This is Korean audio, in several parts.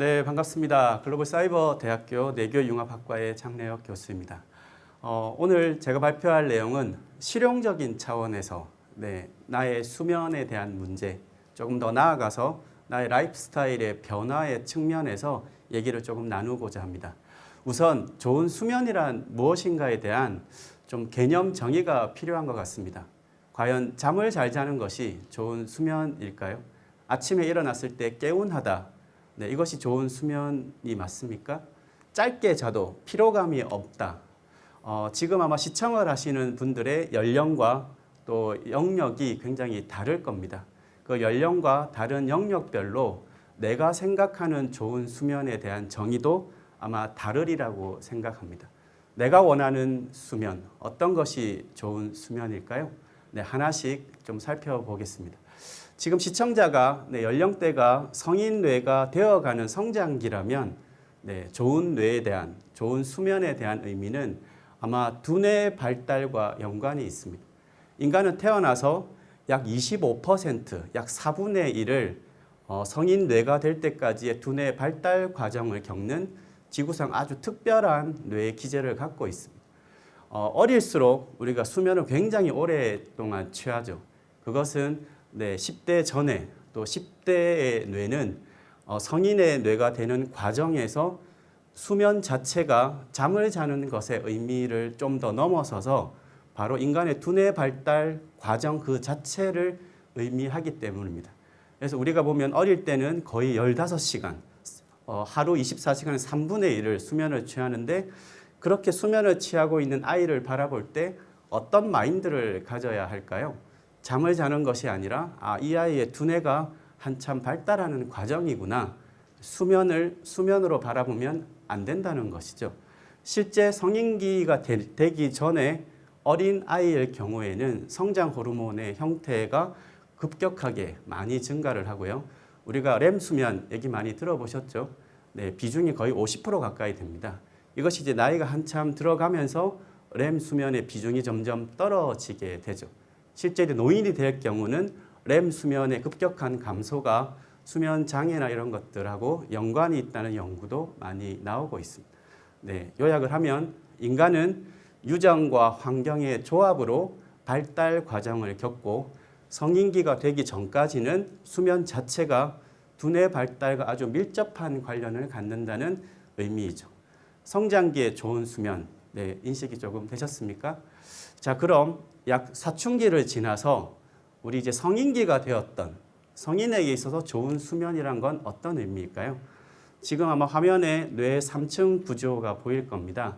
네, 반갑습니다. 글로벌 사이버 대학교 내교융합학과의 장래혁 교수입니다. 오늘 제가 발표할 내용은 실용적인 차원에서 나의 수면에 대한 문제, 조금 더 나아가서 나의 라이프 스타일의 변화의 측면에서 얘기를 조금 나누고자 합니다. 우선 좋은 수면이란 무엇인가에 대한 좀 개념 정의가 필요한 것 같습니다. 과연 잠을 잘 자는 것이 좋은 수면일까요? 아침에 일어났을 때 개운하다. 이것이 좋은 수면이 맞습니까? 짧게 자도 피로감이 없다. 지금 아마 시청을 하시는 분들의 연령과 또 영역이 굉장히 다를 겁니다. 그 연령과 다른 영역별로 내가 생각하는 좋은 수면에 대한 정의도 아마 다르리라고 생각합니다. 내가 원하는 수면, 어떤 것이 좋은 수면일까요? 하나씩 좀 살펴보겠습니다. 지금 시청자가 연령대가 성인 뇌가 되어가는 성장기라면 좋은 뇌에 대한, 좋은 수면에 대한 의미는 아마 두뇌 발달과 연관이 있습니다. 인간은 태어나서 약 25%, 약 4분의 1을 성인 뇌가 될 때까지의 두뇌 발달 과정을 겪는 지구상 아주 특별한 뇌의 기제를 갖고 있습니다. 어릴수록 우리가 수면을 굉장히 오랫동안 취하죠. 그것은 10대 전에 또 10대의 뇌는 성인의 뇌가 되는 과정에서 수면 자체가 잠을 자는 것의 의미를 좀 더 넘어서서 바로 인간의 두뇌 발달 과정 그 자체를 의미하기 때문입니다. 그래서 우리가 보면 어릴 때는 거의 15시간, 하루 24시간의 3분의 1을 수면을 취하는데 그렇게 수면을 취하고 있는 아이를 바라볼 때 어떤 마인드를 가져야 할까요? 잠을 자는 것이 아니라 이 아이의 두뇌가 한참 발달하는 과정이구나. 수면으로 바라보면 안 된다는 것이죠. 실제 성인기가 되기 전에 어린 아이의 경우에는 성장 호르몬의 형태가 급격하게 많이 증가를 하고요. 우리가 렘 수면 얘기 많이 들어보셨죠? 비중이 거의 50% 가까이 됩니다. 이것이 이제 나이가 한참 들어가면서 렘 수면의 비중이 점점 떨어지게 되죠. 실제 노인이 될 경우는 렘 수면의 급격한 감소가 수면 장애나 이런 것들하고 연관이 있다는 연구도 많이 나오고 있습니다. 요약을 하면 인간은 유전과 환경의 조합으로 발달 과정을 겪고 성인기가 되기 전까지는 수면 자체가 두뇌 발달과 아주 밀접한 관련을 갖는다는 의미이죠. 성장기에 좋은 수면, 인식이 조금 되셨습니까? 자, 그럼 약 사춘기를 지나서 우리 이제 성인기가 되었던 성인에게 있어서 좋은 수면이란 건 어떤 의미일까요? 지금 아마 화면에 뇌 3층 구조가 보일 겁니다.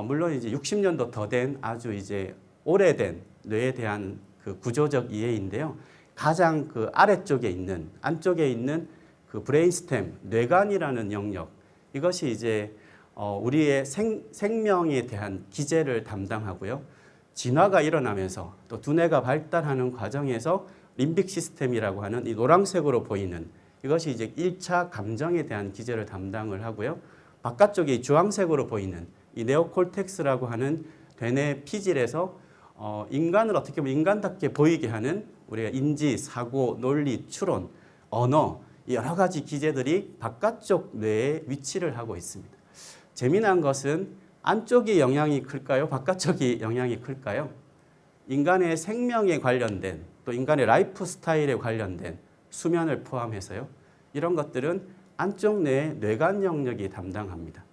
물론 이제 60년도 더 된 아주 이제 오래된 뇌에 대한 그 구조적 이해인데요. 가장 그 아래쪽에 있는, 안쪽에 있는 그 브레인스템, 뇌관이라는 영역, 이것이 이제 우리의 생명에 대한 기제를 담당하고요. 진화가 일어나면서 또 두뇌가 발달하는 과정에서 림빅 시스템이라고 하는 이 노란색으로 보이는 이것이 이제 1차 감정에 대한 기제를 담당을 하고요. 바깥쪽에 주황색으로 보이는 이 네오콜텍스라고 하는 되뇌 피질에서 인간을 어떻게 보면 인간답게 보이게 하는 우리가 인지, 사고, 논리, 추론, 언어 여러 가지 기제들이 바깥쪽 뇌에 위치를 하고 있습니다. 재미난 것은 안쪽이 영향이 클까요? 바깥쪽이 영향이 클까요? 인간의 생명에 관련된 또 인간의 라이프 스타일에 관련된 수면을 포함해서요. 이런 것들은 안쪽 뇌의 뇌관 영역이 담당합니다.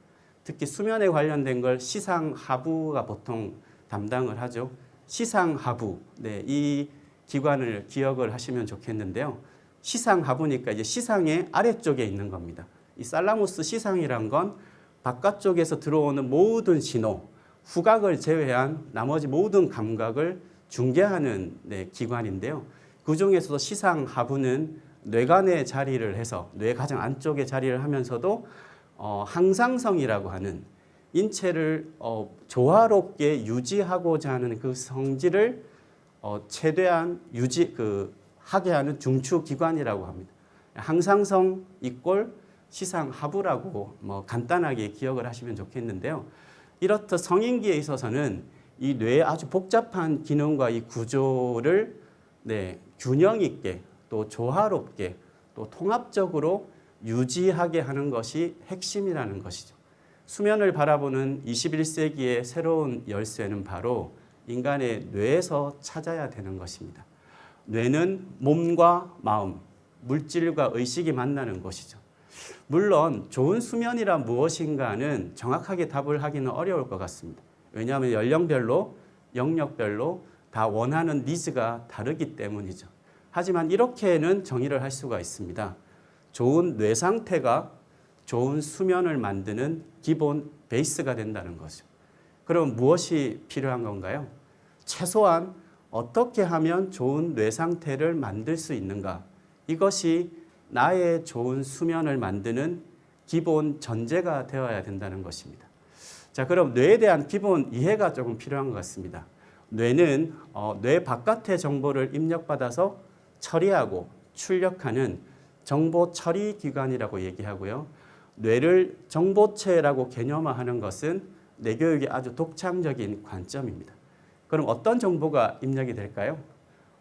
특히 수면에 관련된 걸 시상하부가 보통 담당을 하죠. 시상하부, 이 기관을 기억을 하시면 좋겠는데요. 시상하부니까 이제 시상의 아래쪽에 있는 겁니다. 이 살라무스 시상이란 건 바깥쪽에서 들어오는 모든 신호, 후각을 제외한 나머지 모든 감각을 중개하는 기관인데요. 그 중에서도 시상하부는 뇌관에 자리를 해서 뇌 가장 안쪽에 자리를 하면서도 항상성이라고 하는 인체를 조화롭게 유지하고자 하는 그 성질을 최대한 하게 하는 중추기관이라고 합니다. 항상성 이꼴 시상하부라고 간단하게 기억을 하시면 좋겠는데요. 이렇듯 성인기에 있어서는 이 뇌의 아주 복잡한 기능과 이 구조를 균형 있게 또 조화롭게 또 통합적으로 유지하게 하는 것이 핵심이라는 것이죠. 수면을 바라보는 21세기의 새로운 열쇠는 바로 인간의 뇌에서 찾아야 되는 것입니다. 뇌는 몸과 마음, 물질과 의식이 만나는 곳이죠. 물론 좋은 수면이란 무엇인가는 정확하게 답을 하기는 어려울 것 같습니다. 왜냐하면 연령별로, 영역별로 다 원하는 니즈가 다르기 때문이죠. 하지만 이렇게는 정의를 할 수가 있습니다. 좋은 뇌 상태가 좋은 수면을 만드는 기본 베이스가 된다는 거죠. 그럼 무엇이 필요한 건가요? 최소한 어떻게 하면 좋은 뇌 상태를 만들 수 있는가? 이것이 나의 좋은 수면을 만드는 기본 전제가 되어야 된다는 것입니다. 자, 그럼 뇌에 대한 기본 이해가 조금 필요한 것 같습니다. 뇌는 뇌 바깥의 정보를 입력받아서 처리하고 출력하는 정보 처리 기관이라고 얘기하고요. 뇌를 정보체라고 개념화하는 것은 뇌교육의 아주 독창적인 관점입니다. 그럼 어떤 정보가 입력이 될까요?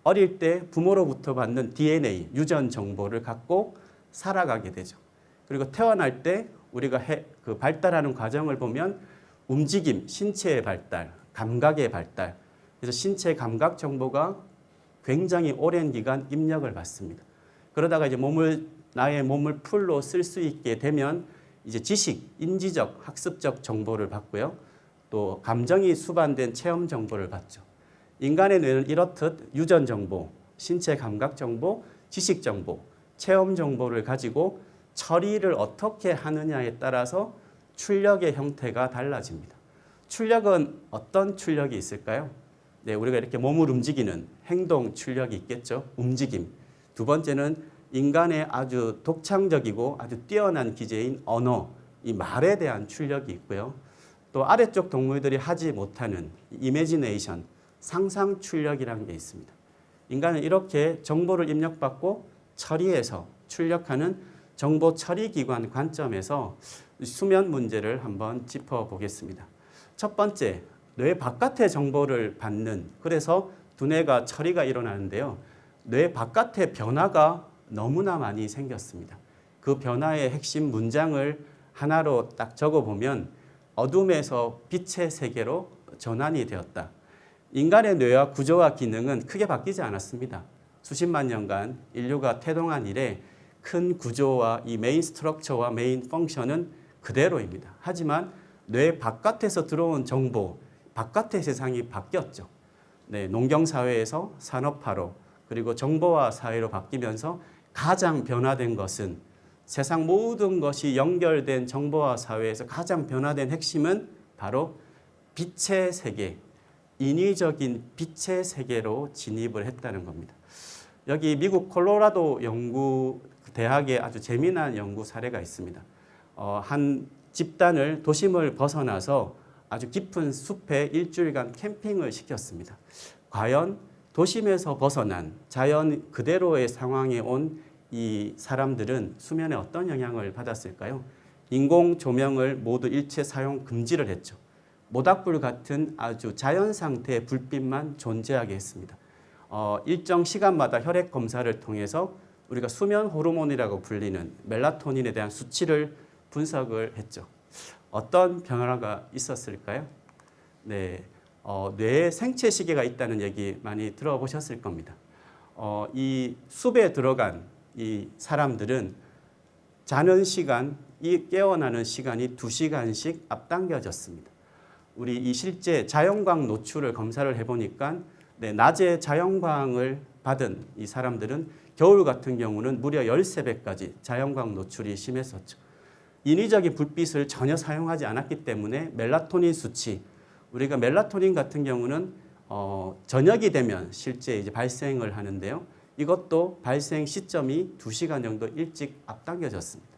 어릴 때 부모로부터 받는 DNA, 유전 정보를 갖고 살아가게 되죠. 그리고 태어날 때 우리가 발달하는 과정을 보면 움직임, 신체의 발달, 감각의 발달, 그래서 신체 감각 정보가 굉장히 오랜 기간 입력을 받습니다. 그러다가 이제 나의 몸을 풀로 쓸 수 있게 되면 이제 지식, 인지적, 학습적 정보를 받고요. 또 감정이 수반된 체험 정보를 받죠. 인간의 뇌는 이렇듯 유전 정보, 신체 감각 정보, 지식 정보, 체험 정보를 가지고 처리를 어떻게 하느냐에 따라서 출력의 형태가 달라집니다. 출력은 어떤 출력이 있을까요? 네, 우리가 이렇게 몸을 움직이는 행동 출력이 있겠죠. 움직임. 두 번째는 인간의 아주 독창적이고 아주 뛰어난 기제인 언어, 이 말에 대한 출력이 있고요. 또 아래쪽 동물들이 하지 못하는 이미지네이션, 상상 출력이라는 게 있습니다. 인간은 이렇게 정보를 입력받고 처리해서 출력하는 정보 처리 기관 관점에서 수면 문제를 한번 짚어보겠습니다. 첫 번째, 뇌 바깥의 정보를 받는, 그래서 두뇌가 처리가 일어나는데요. 뇌 바깥의 변화가 너무나 많이 생겼습니다. 그 변화의 핵심 문장을 하나로 딱 적어보면 어둠에서 빛의 세계로 전환이 되었다. 인간의 뇌와 구조와 기능은 크게 바뀌지 않았습니다. 수십만 년간 인류가 태동한 이래 큰 구조와 이 메인 스트럭처와 메인 펑션은 그대로입니다. 하지만 뇌 바깥에서 들어온 정보, 바깥의 세상이 바뀌었죠. 네, 농경사회에서 산업화로 그리고 정보화 사회로 바뀌면서 가장 변화된 것은 세상 모든 것이 연결된 정보화 사회에서 가장 변화된 핵심은 바로 빛의 세계, 인위적인 빛의 세계로 진입을 했다는 겁니다. 여기 미국 콜로라도 연구 대학의 아주 재미난 연구 사례가 있습니다. 한 집단을 도심을 벗어나서 아주 깊은 숲에 일주일간 캠핑을 시켰습니다. 과연 도심에서 벗어난 자연 그대로의 상황에 온 이 사람들은 수면에 어떤 영향을 받았을까요? 인공 조명을 모두 일체 사용 금지를 했죠. 모닥불 같은 아주 자연 상태의 불빛만 존재하게 했습니다. 일정 시간마다 혈액 검사를 통해서 우리가 수면 호르몬이라고 불리는 멜라토닌에 대한 수치를 분석을 했죠. 어떤 변화가 있었을까요? 네, 뇌에 생체 시계가 있다는 얘기 많이 들어보셨을 겁니다. 이 숲에 들어간 이 사람들은 자는 시간, 이 깨어나는 시간이 2시간씩 앞당겨졌습니다. 우리 이 실제 자연광 노출을 검사를 해보니까 낮에 자연광을 받은 이 사람들은 겨울 같은 경우는 무려 13배까지 자연광 노출이 심했었죠. 인위적인 불빛을 전혀 사용하지 않았기 때문에 멜라토닌 수치, 우리가 멜라토닌 같은 경우는 저녁이 되면 실제 이제 발생을 하는데요. 이것도 발생 시점이 2시간 정도 일찍 앞당겨졌습니다.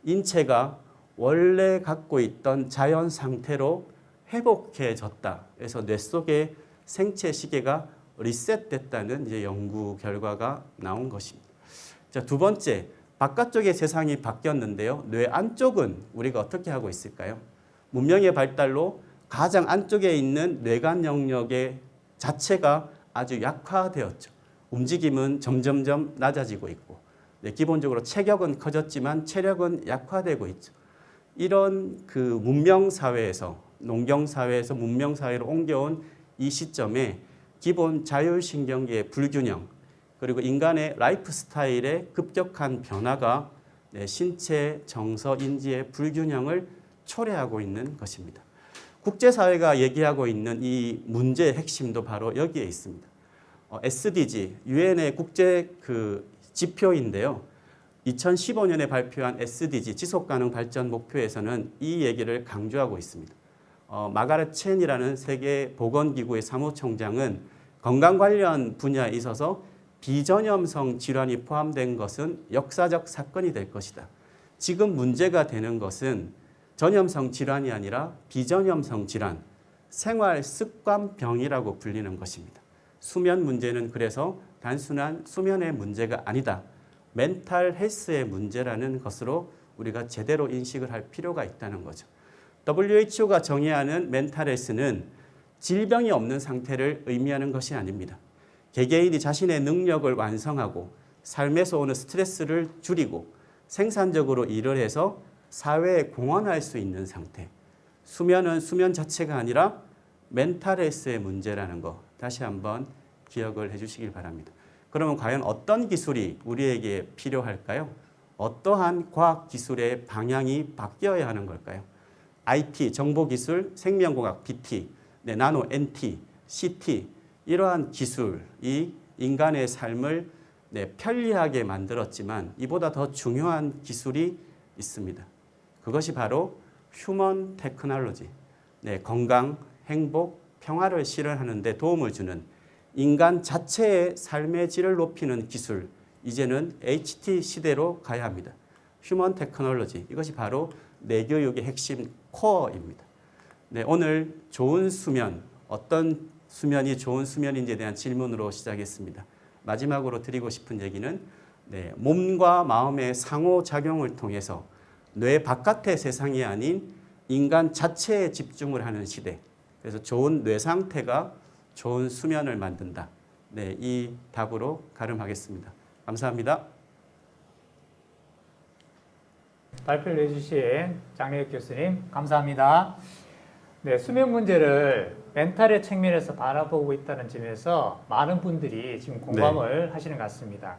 인체가 원래 갖고 있던 자연 상태로 회복해졌다. 그래서 뇌 속의 생체 시계가 리셋됐다는 이제 연구 결과가 나온 것입니다. 자, 두 번째, 바깥쪽의 세상이 바뀌었는데요. 뇌 안쪽은 우리가 어떻게 하고 있을까요? 문명의 발달로 가장 안쪽에 있는 뇌관 영역의 자체가 아주 약화되었죠. 움직임은 점점점 낮아지고 있고 네, 기본적으로 체격은 커졌지만 체력은 약화되고 있죠. 이런 그 문명 사회에서 농경 사회에서 문명 사회로 옮겨온 이 시점에 기본 자율신경계의 불균형 그리고 인간의 라이프 스타일의 급격한 변화가 네, 신체, 정서, 인지의 불균형을 초래하고 있는 것입니다. 국제사회가 얘기하고 있는 이 문제의 핵심도 바로 여기에 있습니다. SDG, 유엔의 국제 그 지표인데요. 2015년에 발표한 SDG, 지속가능 발전 목표에서는 이 얘기를 강조하고 있습니다. 마가렛 첸이라는 세계보건기구의 사무총장은 건강 관련 분야에 있어서 비전염성 질환이 포함된 것은 역사적 사건이 될 것이다. 지금 문제가 되는 것은 전염성 질환이 아니라 비전염성 질환, 생활 습관병이라고 불리는 것입니다. 수면 문제는 그래서 단순한 수면의 문제가 아니다. 멘탈 헬스의 문제라는 것으로 우리가 제대로 인식을 할 필요가 있다는 거죠. WHO가 정의하는 멘탈 헬스는 질병이 없는 상태를 의미하는 것이 아닙니다. 개개인이 자신의 능력을 완성하고 삶에서 오는 스트레스를 줄이고 생산적으로 일을 해서 사회에 공헌할 수 있는 상태. 수면은 수면 자체가 아니라 멘탈 헬스의 문제라는 거 다시 한번 기억을 해주시길 바랍니다. 그러면 과연 어떤 기술이 우리에게 필요할까요? 어떠한 과학기술의 방향이 바뀌어야 하는 걸까요? IT, 정보기술, 생명공학, BT, 나노, NT, CT 이러한 기술이 인간의 삶을 편리하게 만들었지만 이보다 더 중요한 기술이 있습니다. 그것이 바로 휴먼 테크놀로지, 건강, 행복, 평화를 실현하는 데 도움을 주는 인간 자체의 삶의 질을 높이는 기술, 이제는 HT 시대로 가야 합니다. 휴먼 테크놀로지, 이것이 바로 뇌교육의 핵심 코어입니다. 오늘 좋은 수면, 어떤 수면이 좋은 수면인지에 대한 질문으로 시작했습니다. 마지막으로 드리고 싶은 얘기는 몸과 마음의 상호작용을 통해서 뇌 바깥의 세상이 아닌 인간 자체에 집중을 하는 시대. 그래서 좋은 뇌 상태가 좋은 수면을 만든다. 이 답으로 가름하겠습니다. 감사합니다. 발표를 해주신 장래혁 교수님 감사합니다. 수면 문제를 멘탈의 측면에서 바라보고 있다는 점에서 많은 분들이 지금 공감을 하시는 것 같습니다.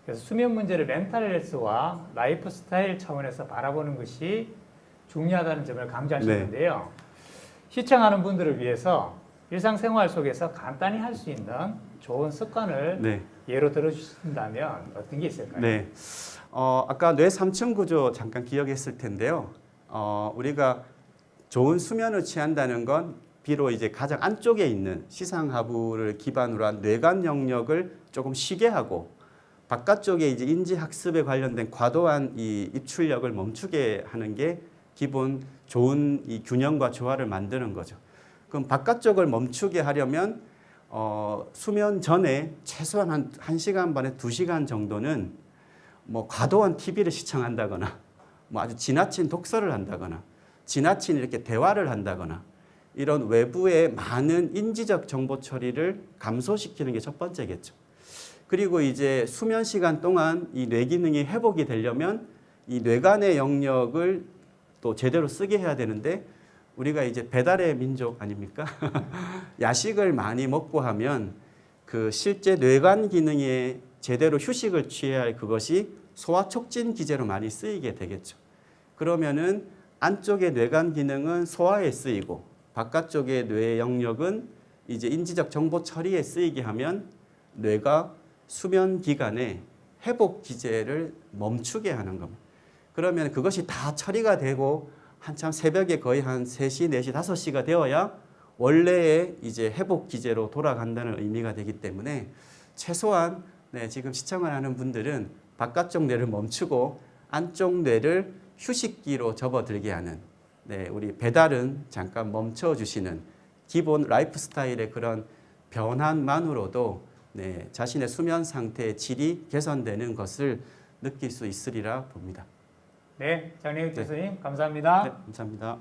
그래서 수면 문제를 멘탈 헬스와 라이프 스타일 차원에서 바라보는 것이 중요하다는 점을 강조하시는데요. 시청하는 분들을 위해서 일상생활 속에서 간단히 할 수 있는 좋은 습관을 예로 들어주신다면 어떤 게 있을까요? 아까 뇌 3층 구조 잠깐 기억했을 텐데요. 우리가 좋은 수면을 취한다는 건 비록 이제 가장 안쪽에 있는 시상하부를 기반으로 한 뇌관 영역을 조금 쉬게 하고 바깥쪽에 이제 인지 학습에 관련된 과도한 이 입출력을 멈추게 하는 게 기본 좋은 이 균형과 조화를 만드는 거죠. 그럼 바깥쪽을 멈추게 하려면 수면 전에 최소한 한 1시간 반에 2시간 정도는 뭐 과도한 TV를 시청한다거나 뭐 아주 지나친 독서를 한다거나 지나친 이렇게 대화를 한다거나 이런 외부의 많은 인지적 정보 처리를 감소시키는 게 첫 번째겠죠. 그리고 이제 수면 시간 동안 이 뇌 기능이 회복이 되려면 이 뇌간의 영역을 또 제대로 쓰게 해야 되는데 우리가 이제 배달의 민족 아닙니까? 야식을 많이 먹고 하면 그 실제 뇌간 기능에 제대로 휴식을 취해야 할 그것이 소화 촉진 기제로 많이 쓰이게 되겠죠. 그러면은 안쪽의 뇌간 기능은 소화에 쓰이고 바깥쪽의 뇌 영역은 이제 인지적 정보 처리에 쓰이게 하면 뇌가 수면 기간에 회복 기제를 멈추게 하는 겁니다. 그러면 그것이 다 처리가 되고 한참 새벽에 거의 한 3시, 4시, 5시가 되어야 원래의 이제 회복 기제로 돌아간다는 의미가 되기 때문에 최소한 지금 시청을 하는 분들은 바깥쪽 뇌를 멈추고 안쪽 뇌를 휴식기로 접어들게 하는 우리 배달은 잠깐 멈춰주시는 기본 라이프 스타일의 그런 변환만으로도 자신의 수면 상태의 질이 개선되는 것을 느낄 수 있으리라 봅니다. 장래혁 교수님 감사합니다. 감사합니다.